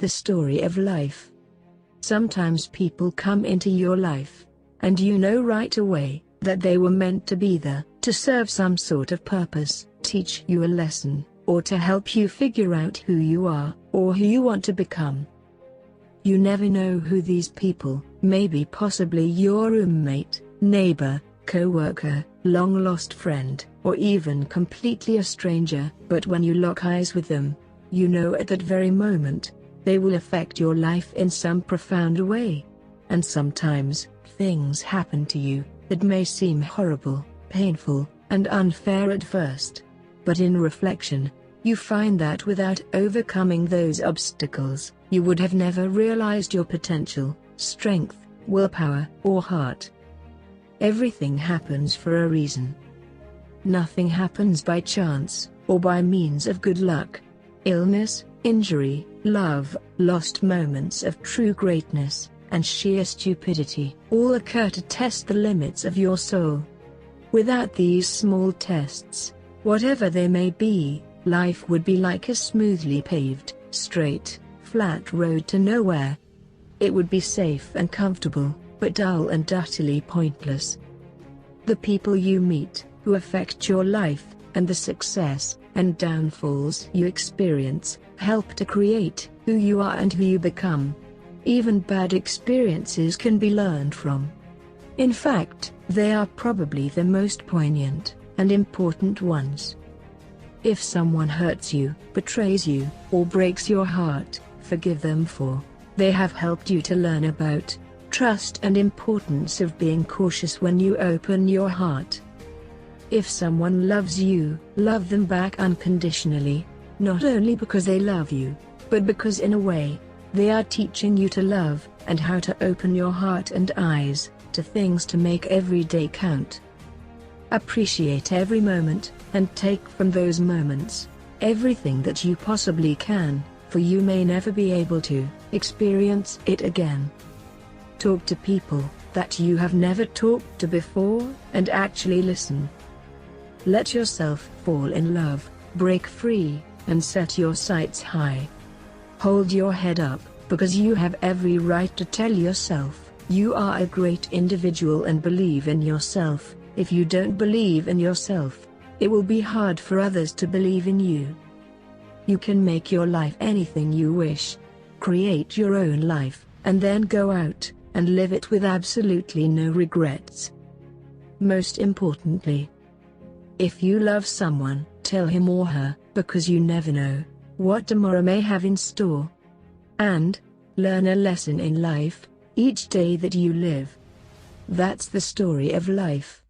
The story of life. Sometimes people come into your life, and you know right away that they were meant to be there, to serve some sort of purpose, teach you a lesson, or to help you figure out who you are, or who you want to become. You never know who these people, maybe possibly your roommate, neighbor, co-worker, long-lost friend, or even completely a stranger, but when you lock eyes with them, you know at that very moment, they will affect your life in some profound way. And sometimes, things happen to you that may seem horrible, painful, and unfair at first. But in reflection, you find that without overcoming those obstacles, you would have never realized your potential, strength, willpower, or heart. Everything happens for a reason. Nothing happens by chance, or by means of good luck. Illness, injury, love, lost moments of true greatness, and sheer stupidity, all occur to test the limits of your soul. Without these small tests, whatever they may be, life would be like a smoothly paved, straight, flat road to nowhere. It would be safe and comfortable, but dull and utterly pointless. The people you meet, who affect your life, and the success and downfalls you experience, help to create who you are and who you become. Even bad experiences can be learned from. In fact, they are probably the most poignant and important ones. If someone hurts you, betrays you, or breaks your heart, forgive them, for they have helped you to learn about trust and importance of being cautious when you open your heart. If someone loves you, love them back unconditionally, not only because they love you, but because in a way, they are teaching you to love, and how to open your heart and eyes to things to make every day count. Appreciate every moment, and take from those moments everything that you possibly can, for you may never be able to experience it again. Talk to people that you have never talked to before, and actually listen. Let yourself fall in love, break free, and set your sights high. Hold your head up, because you have every right to tell yourself you are a great individual, and believe in yourself. If you don't believe in yourself, it will be hard for others to believe in you. You can make your life anything you wish. Create your own life, and then go out and live it with absolutely no regrets. Most importantly, if you love someone, tell him or her, because you never know what tomorrow may have in store. And learn a lesson in life each day that you live. That's the story of life.